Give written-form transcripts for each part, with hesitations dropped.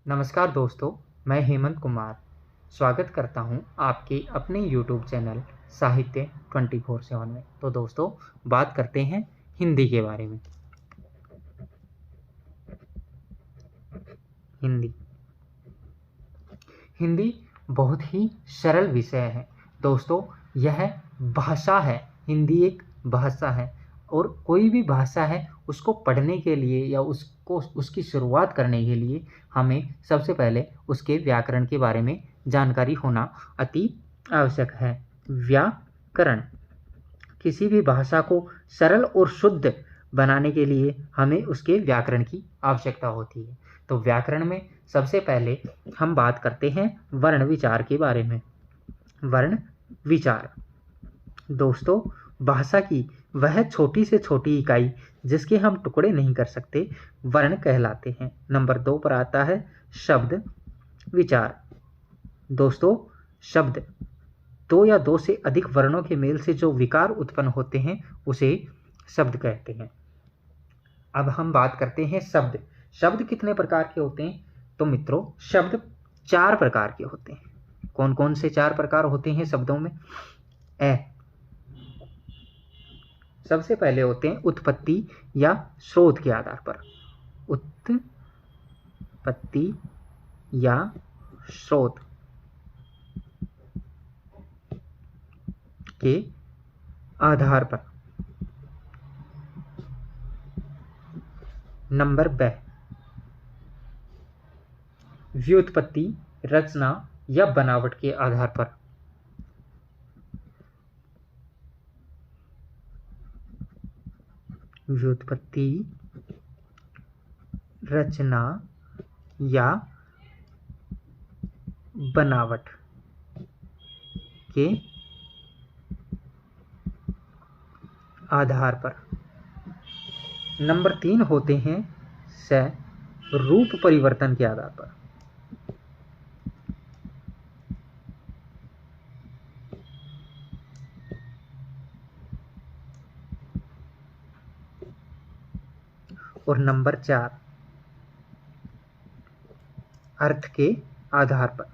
नमस्कार दोस्तों, मैं हेमंत कुमार स्वागत करता हूं आपके अपने YouTube चैनल साहित्य 24/7 में। तो दोस्तों, बात करते हैं हिंदी के बारे में। हिंदी हिंदी बहुत ही सरल विषय है दोस्तों। यह भाषा है। हिंदी एक भाषा है और कोई भी भाषा है उसको पढ़ने के लिए या उसको उसकी शुरुआत करने के लिए हमें सबसे पहले उसके व्याकरण के बारे में जानकारी होना अति आवश्यक है। व्याकरण किसी भी भाषा को सरल और शुद्ध बनाने के लिए हमें उसके व्याकरण की आवश्यकता होती है। तो व्याकरण में सबसे पहले हम बात करते हैं वर्ण विचार के बारे में। वर्ण विचार दोस्तों, भाषा की वह छोटी से छोटी इकाई जिसके हम टुकड़े नहीं कर सकते वर्ण कहलाते हैं। नंबर 2 पर आता है शब्द विचार। दोस्तों, शब्द दो या दो से अधिक वर्णों के मेल से जो विकार उत्पन्न होते हैं उसे शब्द कहते हैं। अब हम बात करते हैं शब्द। शब्द कितने प्रकार के होते हैं? तो मित्रों, शब्द 4 प्रकार के होते हैं। कौन कौन से 4 प्रकार होते हैं शब्दों में? सबसे पहले होते हैं उत्पत्ति या स्रोत के आधार पर। उत्पत्ति या स्रोत के आधार पर। नंबर 2 व्युत्पत्ति, रचना या बनावट के आधार पर। व्युत्पत्ति, रचना या बनावट के आधार पर। नंबर 3 होते हैं रूप परिवर्तन के आधार पर। और नंबर 4 अर्थ के आधार पर।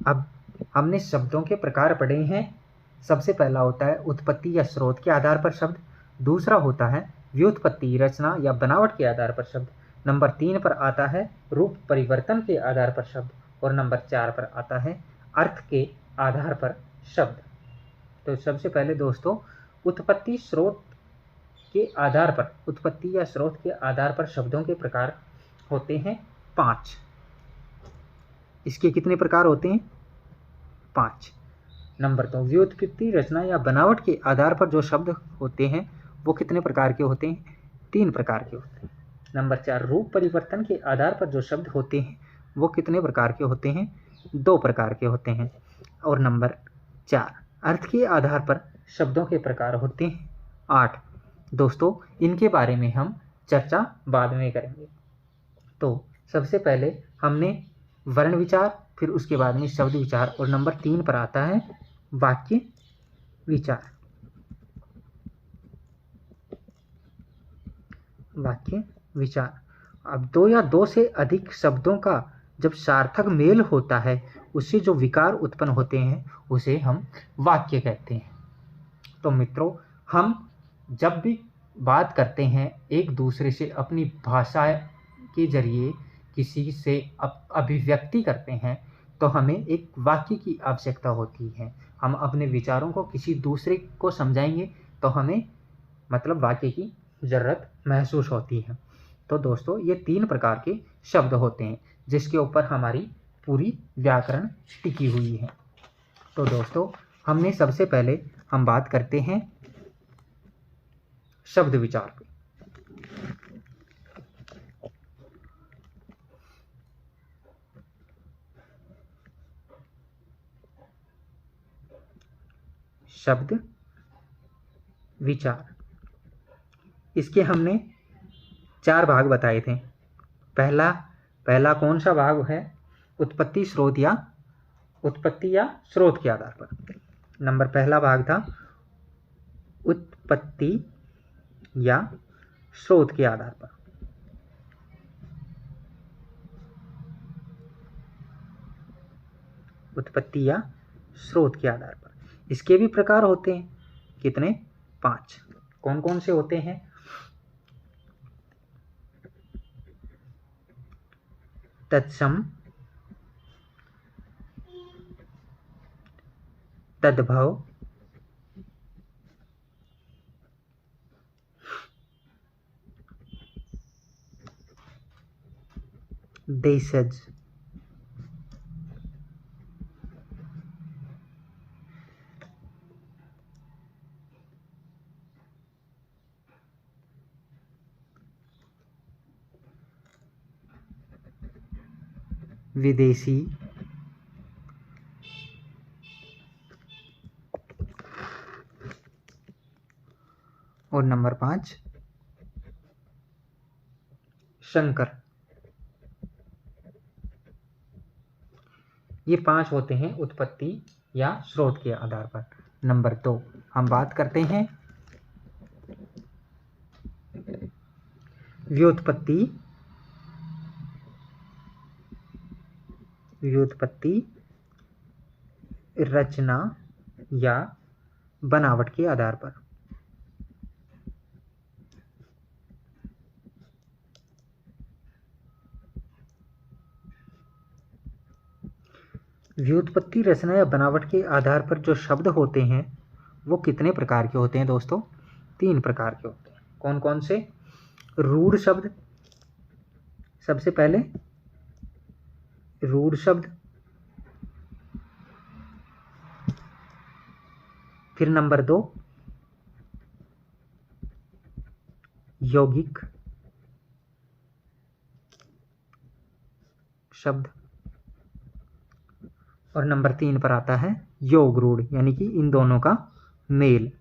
अब हमने शब्दों के प्रकार पढ़े हैं। सबसे पहला होता है उत्पत्ति या स्रोत के आधार पर शब्द। दूसरा होता है व्युत्पत्ति, रचना या बनावट के आधार पर शब्द। नंबर 3 पर आता है रूप परिवर्तन के आधार पर शब्द। और नंबर 4 पर आता है अर्थ के आधार पर शब्द। तो सबसे पहले दोस्तों, उत्पत्ति स्रोत के आधार पर, उत्पत्ति या स्रोत के आधार पर शब्दों के प्रकार होते हैं 5। इसके कितने प्रकार होते हैं? 5। नंबर 2 व्युत्पत्ति, रचना या बनावट के आधार पर जो शब्द होते हैं वो कितने प्रकार के होते हैं? 3 प्रकार के होते हैं। नंबर 4 रूप परिवर्तन के आधार पर जो शब्द होते हैं वो कितने प्रकार के होते हैं? 2 प्रकार के होते हैं। और नंबर 4 अर्थ के आधार पर शब्दों के प्रकार होते हैं 8। दोस्तों, इनके बारे में हम चर्चा बाद में करेंगे। तो सबसे पहले हमने वर्ण विचार, फिर उसके बाद में शब्द विचार, और नंबर 3 पर आता है वाक्य विचार। वाक्य विचार। अब 2 या 2 से अधिक शब्दों का जब सार्थक मेल होता है उससे जो विकार उत्पन्न होते हैं उसे हम वाक्य कहते हैं। तो मित्रों, हम जब भी बात करते हैं एक दूसरे से, अपनी भाषा के जरिए किसी से अभिव्यक्ति करते हैं, तो हमें एक वाक्य की आवश्यकता होती है। हम अपने विचारों को किसी दूसरे को समझाएंगे तो हमें मतलब वाक्य की ज़रूरत महसूस होती है। तो दोस्तों, ये 3 प्रकार के शब्द होते हैं जिसके ऊपर हमारी पूरी व्याकरण टिकी हुई है। तो दोस्तों, हमने सबसे पहले हम बात करते हैं शब्द विचार पे। शब्द विचार, इसके हमने 4 भाग बताए थे। पहला कौन सा भाग है? उत्पत्ति स्रोत या स्रोत के आधार पर। नंबर पहला भाग था उत्पत्ति या स्रोत के आधार पर। उत्पत्ति या स्रोत के आधार पर। इसके भी प्रकार होते हैं, कितने? 5। कौन कौन से होते हैं? तत्सम, तद्भव, देशज, विदेशी, और नंबर 5 शंकर। ये 5 होते हैं उत्पत्ति या स्रोत के आधार पर। नंबर 2 हम बात करते हैं व्युत्पत्ति, रचना या बनावट के आधार पर। व्युत्पत्ति, रचना या बनावट के आधार पर जो शब्द होते हैं वो कितने प्रकार के होते हैं दोस्तों? 3 प्रकार के होते हैं। कौन कौन से? रूढ़ शब्द, सबसे पहले रूढ़ शब्द, फिर नंबर 2 यौगिक शब्द, और नंबर 3 पर आता है योग रूढ़, यानी कि इन दोनों का मेल।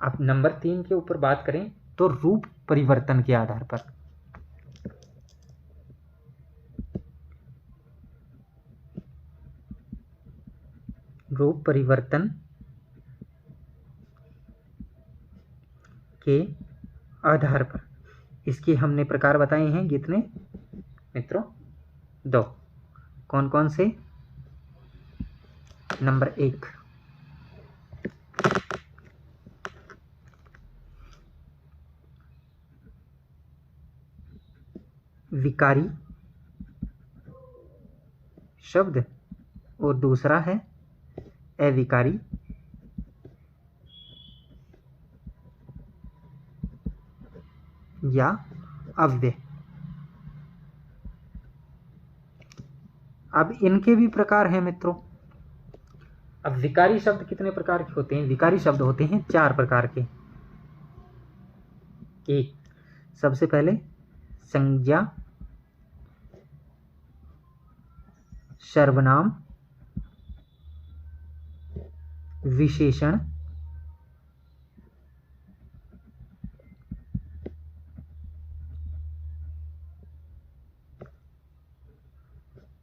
अब नंबर 3 के ऊपर बात करें तो रूप परिवर्तन के आधार पर। रूप परिवर्तन के आधार पर इसके हमने प्रकार बताए हैं कितने मित्रों? 2। कौन कौन से? नंबर 1 विकारी शब्द, और दूसरा है अविकारी या अव्यय। अब इनके भी प्रकार हैं मित्रों। अब विकारी शब्द कितने प्रकार के होते हैं? विकारी शब्द होते हैं 4 प्रकार के। 1 सबसे पहले संज्ञा, सर्वनाम, विशेषण,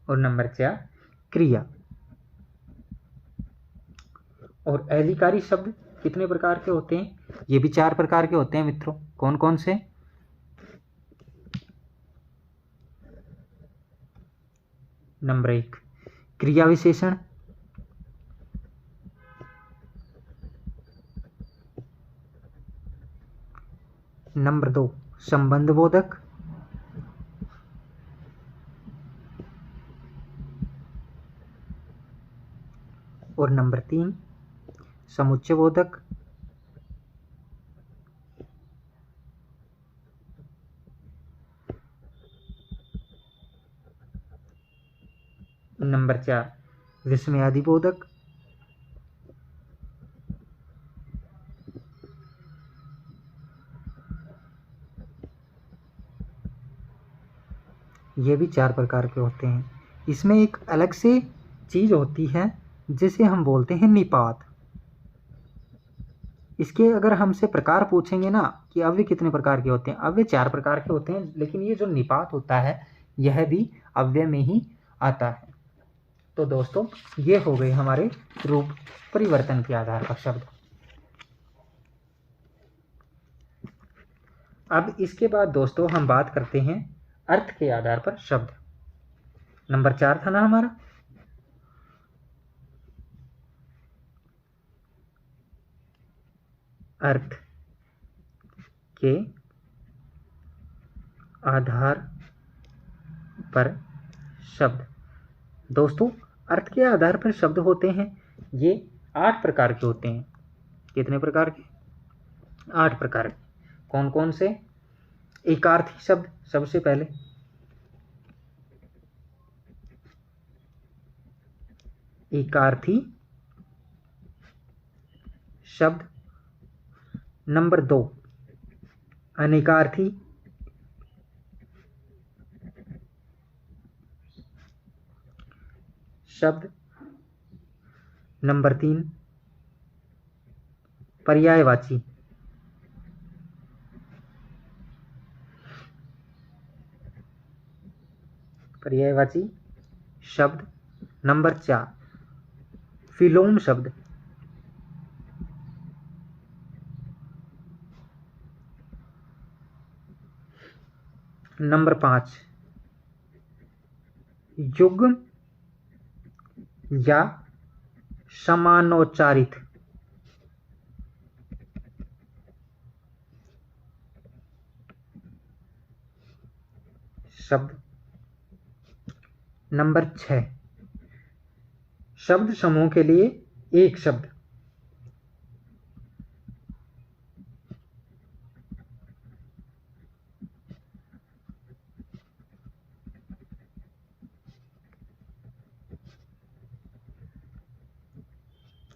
और नंबर 4 क्रिया। और अविकारी शब्द कितने प्रकार के होते हैं? ये भी 4 प्रकार के होते हैं मित्रों। कौन कौन से? नंबर 1 क्रिया विशेषण, नंबर 2 संबंध बोधक, और नंबर 3 समुच्चय बोधक, नंबर 4 विस्मयादि बोधक, ये भी 4 प्रकार के होते हैं। इसमें एक अलग से चीज होती है जिसे हम बोलते हैं निपात। इसके अगर हमसे प्रकार पूछेंगे ना कि अव्यय कितने प्रकार के होते हैं, अव्यय 4 प्रकार के होते हैं, लेकिन ये जो निपात होता है यह भी अव्यय में ही आता है। तो दोस्तों ये हो गए हमारे रूप परिवर्तन के आधार पर शब्द। अब इसके बाद दोस्तों हम बात करते हैं अर्थ के आधार पर शब्द। नंबर 4 था ना हमारा। अर्थ के आधार पर शब्द। दोस्तों अर्थ के आधार पर शब्द होते हैं, ये 8 प्रकार के होते हैं। कितने प्रकार के? 8 प्रकार के। कौन कौन से? एकार्थी शब्द सबसे पहले। एकार्थी शब्द। नंबर 2 अनेकार्थी शब्द। नंबर 3 पर्यायवाची। पर्यायवाची शब्द। नंबर 4 विलोम शब्द। नंबर 5 युग्म या समानोच्चारित शब्द। नंबर 6 शब्द समूह के लिए एक शब्द।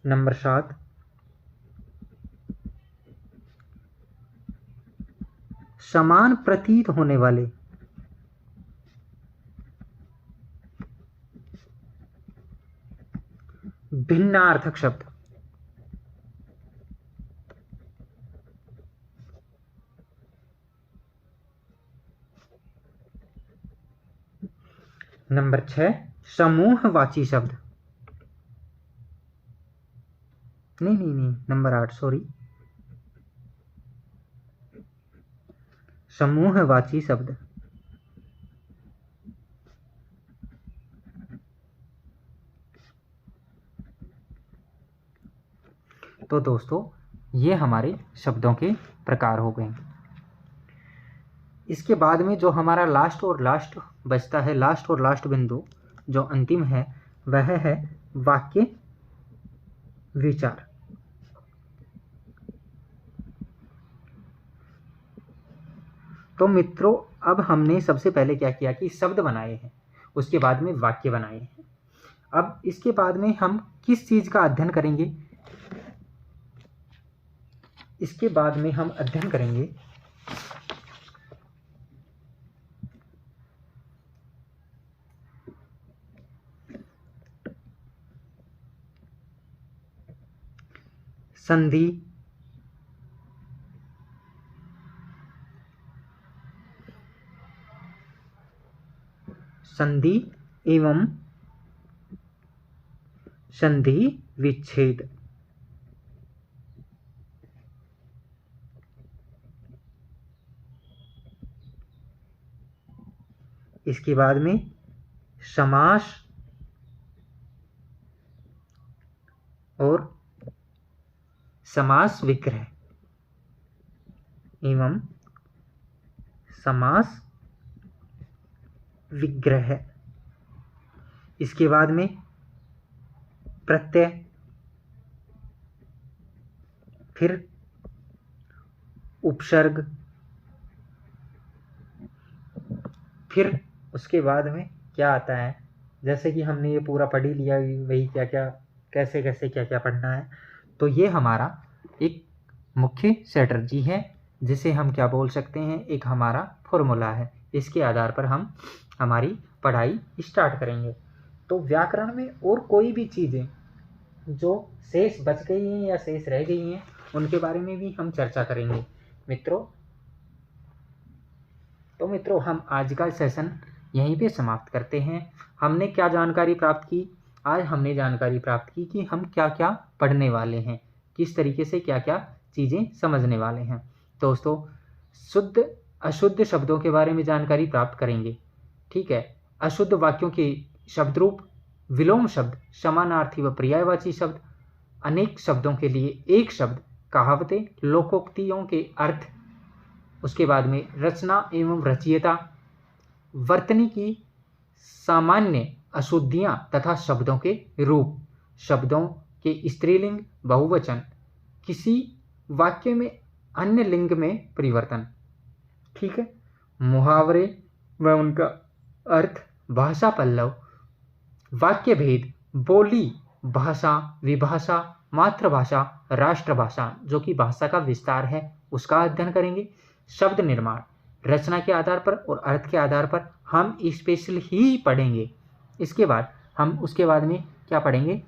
नंबर 7 समान प्रतीत होने वाले भिन्नार्थक शब्द। नंबर 6 समूहवाची शब्द। नहीं, नंबर 8 सॉरी, समूहवाची शब्द। तो दोस्तों ये हमारे शब्दों के प्रकार हो गए। इसके बाद में जो हमारा लास्ट और लास्ट बचता है, लास्ट और लास्ट बिंदु जो अंतिम है, वह है वाक्य विचार। तो मित्रों अब हमने सबसे पहले क्या किया कि शब्द बनाए हैं, उसके बाद में वाक्य बनाए हैं। अब इसके बाद में हम किस चीज का अध्ययन करेंगे? इसके बाद में हम अध्ययन करेंगे संधि, संधि एवं संधि विच्छेद। इसके बाद में समास और समास विग्रह एवं समास विग्रह। इसके बाद में प्रत्यय, फिर उपसर्ग, फिर उसके बाद में क्या आता है, जैसे कि हमने ये पूरा पढ़ ही लिया, वही क्या क्या कैसे कैसे क्या क्या पढ़ना है। तो ये हमारा एक मुख्य स्ट्रेटजी है, जिसे हम क्या बोल सकते हैं, एक हमारा फॉर्मूला है। इसके आधार पर हम हमारी पढ़ाई स्टार्ट करेंगे। तो व्याकरण में और कोई भी चीज़ें जो शेष बच गई हैं या शेष रह गई हैं, उनके बारे में भी हम चर्चा करेंगे मित्रों। तो मित्रों हम आज का सेशन यहीं पे समाप्त करते हैं। हमने क्या जानकारी प्राप्त की? आज हमने जानकारी प्राप्त की कि हम क्या क्या पढ़ने वाले हैं, किस तरीके से क्या क्या चीज़ें समझने वाले हैं। दोस्तों, शुद्ध अशुद्ध शब्दों के बारे में जानकारी प्राप्त करेंगे। ठीक है, अशुद्ध वाक्यों के शब्द रूप, विलोम शब्द, समानार्थी व पर्यायवाची शब्द, अनेक शब्दों के लिए एक शब्द, कहावतें, लोकोक्तियों के अर्थ, उसके बाद में रचना एवं रचयिता, वर्तनी की सामान्य अशुद्धियां तथा शब्दों के रूप, शब्दों के स्त्रीलिंग, बहुवचन, किसी वाक्य में अन्य लिंग में परिवर्तन। ठीक है, मुहावरे व उनका अर्थ, भाषा पल्लव, वाक्य भेद, बोली, भाषा, विभाषा, मातृभाषा, राष्ट्रभाषा जो कि भाषा का विस्तार है उसका अध्ययन करेंगे। शब्द निर्माण, रचना के आधार पर और अर्थ के आधार पर हम स्पेशल ही पढ़ेंगे। इसके बाद हम उसके बाद में क्या पढ़ेंगे?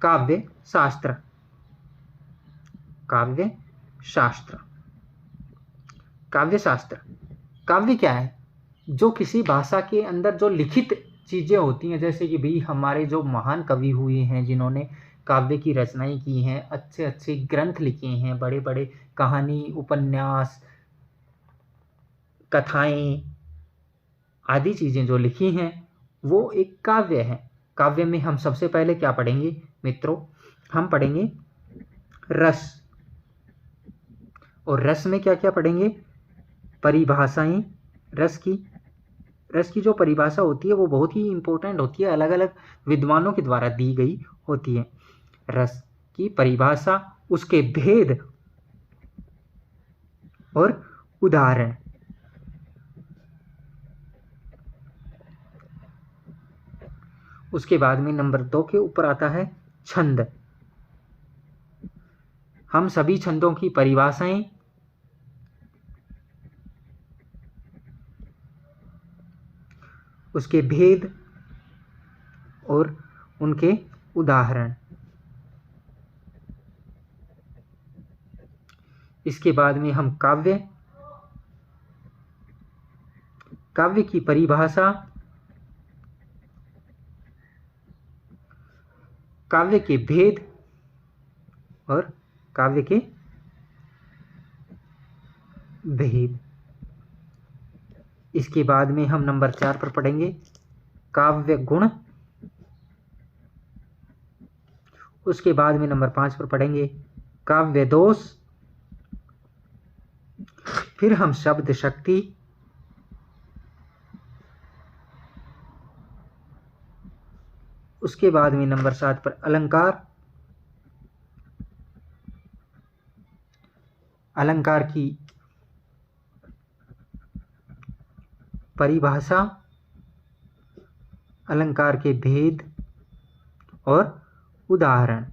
काव्य शास्त्र। काव्य शास्त्र, काव्य शास्त्र, काव्य क्या है? जो किसी भाषा के अंदर जो लिखित चीज़ें होती हैं, जैसे कि भी हमारे जो महान कवि हुए हैं जिन्होंने काव्य की रचनाएं की हैं, अच्छे अच्छे ग्रंथ लिखे हैं, बड़े बड़े कहानी, उपन्यास, कथाएं आदि चीज़ें जो लिखी हैं वो एक काव्य है। काव्य में हम सबसे पहले क्या पढ़ेंगे मित्रों? हम पढ़ेंगे रस। और रस में क्या क्या पढ़ेंगे? परिभाषाएं। रस की जो परिभाषा होती है वो बहुत ही इंपॉर्टेंट होती है, अलग अलग विद्वानों के द्वारा दी गई होती है। रस की परिभाषा, उसके भेद और उदाहरण। उसके बाद में नंबर 2 के ऊपर आता है छंद। हम सभी छंदों की परिभाषाएं, उसके भेद और उनके उदाहरण। इसके बाद में हम काव्य की परिभाषा, काव्य के भेद और काव्य के भेद। इसके बाद में हम नंबर 4 पर पढ़ेंगे काव्य गुण। उसके बाद में नंबर 5 पर पढ़ेंगे काव्य दोष। फिर हम शब्द शक्ति, उसके बाद में नंबर 7 पर अलंकार, अलंकार की परिभाषा, अलंकार के भेद और उदाहरण।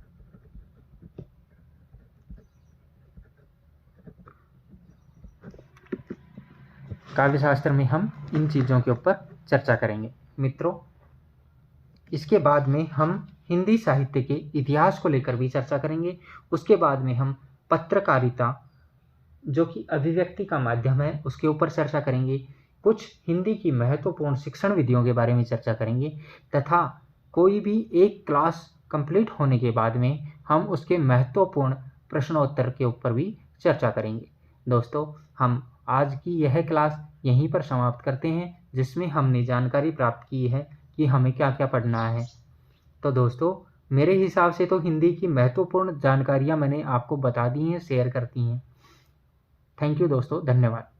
काव्यशास्त्र में हम इन चीज़ों के ऊपर चर्चा करेंगे मित्रों। इसके बाद में हम हिंदी साहित्य के इतिहास को लेकर भी चर्चा करेंगे। उसके बाद में हम पत्रकारिता जो कि अभिव्यक्ति का माध्यम है उसके ऊपर चर्चा करेंगे। कुछ हिंदी की महत्वपूर्ण शिक्षण विधियों के बारे में चर्चा करेंगे तथा कोई भी एक क्लास कंप्लीट होने के बाद में हम उसके महत्वपूर्ण प्रश्नोत्तर के ऊपर भी चर्चा करेंगे। दोस्तों, हम आज की यह क्लास यहीं पर समाप्त करते हैं जिसमें हमने जानकारी प्राप्त की है कि हमें क्या क्या पढ़ना है। तो दोस्तों, मेरे हिसाब से तो हिंदी की महत्वपूर्ण जानकारियाँ मैंने आपको बता दी हैं, शेयर करती हैं। थैंक यू दोस्तों, धन्यवाद।